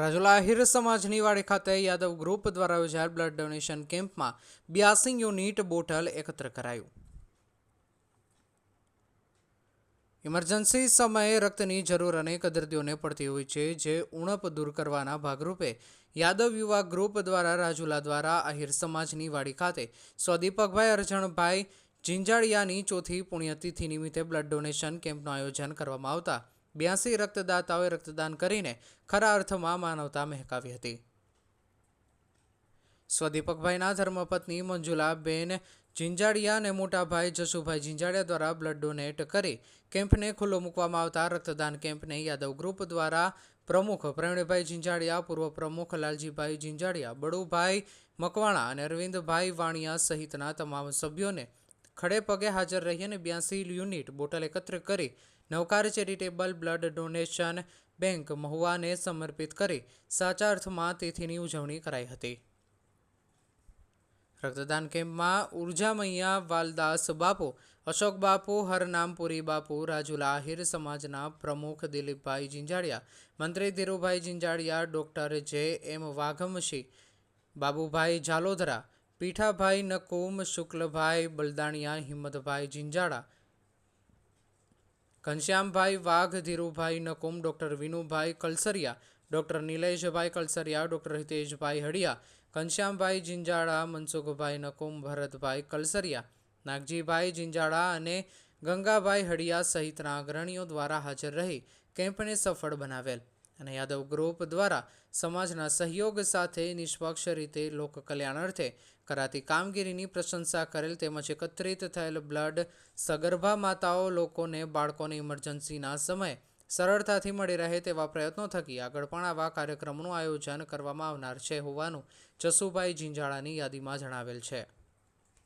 રાજુલા આહિર સમાજની વાડી ખાતે યાદવ ગ્રુપ દ્વારા યોજાયેલ બ્લડ ડોનેશન કેમ્પમાં 82 યુનિટ બોટલ એકત્ર કરાયું। ઇમરજન્સી સમયે રક્તની જરૂર અનેક દર્દીઓને પડતી હોય છે, જે ઉણપ દૂર કરવાના ભાગરૂપે યાદવ યુવા ગ્રુપ દ્વારા રાજુલા દ્વારા આહિર સમાજની વાડી ખાતે સ્વદીપકભાઈ અરજણભાઈ ઝીંઝાડિયાની ચોથી પુણ્યતિથિ નિમિત્તે બ્લડ ડોનેશન કેમ્પનું આયોજન કરવામાં આવતા 82 રક્તદાતાઓએ રક્તદાન કરીને ખરા અર્થમાં માનવતા મહેકાવી હતી। સ્વદીપકભાઈના ધર્મપત્ની મંજુલાબેન ઝીંઝાડિયા અને મોટાભાઈ જશુભાઈ ઝીંઝાડિયા દ્વારા બ્લડ ડોનેટ કરી કેમ્પને ખુલ્લો મૂકવામાં આવતા રક્તદાન કેમ્પને યાદવ ગ્રુપ દ્વારા પ્રમુખ પ્રવીણભાઈ ઝીંઝાડિયા, પૂર્વ પ્રમુખ લાલજીભાઈ ઝીંઝાડિયા, બળુભાઈ મકવાણા અને અરવિંદભાઈ વાણિયા સહિતના તમામ સભ્યોને ખડે પગે હાજર રહી અને 82 યુનિટ બોટલ એકત્ર કરી નવકાર ચેરિટેબલ બ્લડ ડોનેશન બેંક મહુવાને સમર્પિત કરી સાચા અર્થમાં તિથિની ઉજવણી કરાઈ હતી। રક્તદાન કેમ્પમાં ઉર્જામૈયા વાલદાસ બાપુ, અશોક બાપુ, હરનામપુરી બાપુ, રાજુલા આહિર સમાજના પ્રમુખ દિલીપભાઈ ઝીંઝાડિયા, મંત્રી ધીરુભાઈ ઝીંઝાડિયા, ડોક્ટર જે.એમ. વાઘમશી, બાબુભાઈ જાલોદરા, પીઠાભાઈ નકુમ, શુક્લભાઈ બલદાણિયા, હિંમતભાઈ ઝીંઝાડા, ઘનશ્યામભાઈ વાઘ, ધીરુભાઈ નકુમ, ડોક્ટર વિનુભાઈ કલસરિયા, ડોક્ટર નિલેશભાઈ કલસરિયા, ડોક્ટર હિતેશભાઈ હડિયા, ઘનશ્યામભાઈ ઝીંઝાડા, મનસુખભાઈ નકુમ, ભરતભાઈ કલસરિયા, નાગજીભાઈ ઝીંઝાડા અને ગંગાભાઈ હડિયા સહિતના અગ્રણીઓ દ્વારા હાજર રહી કેમ્પને સફળ બનાવેલ અને યાદવ ગ્રુપ દ્વારા સમાજના સહયોગ સાથે નિષ્પક્ષ રીતે લોક કલ્યાણ અર્થે કરાતી કામગીરીની પ્રશંસા કરેલ તેમજ એકત્રિત થયેલ બ્લડ સગર્ભા માતાઓ, લોકોને, બાળકોને ઇમરજન્સીના સમયે સરળતાથી મળી રહે તેવા પ્રયત્નો થકી આગળ પણ આવા કાર્યક્રમોનું આયોજન કરવામાં આવનાર છે હોવાનું જશુભાઈ ઝીંઝાડાની યાદીમાં જણાવેલ છે।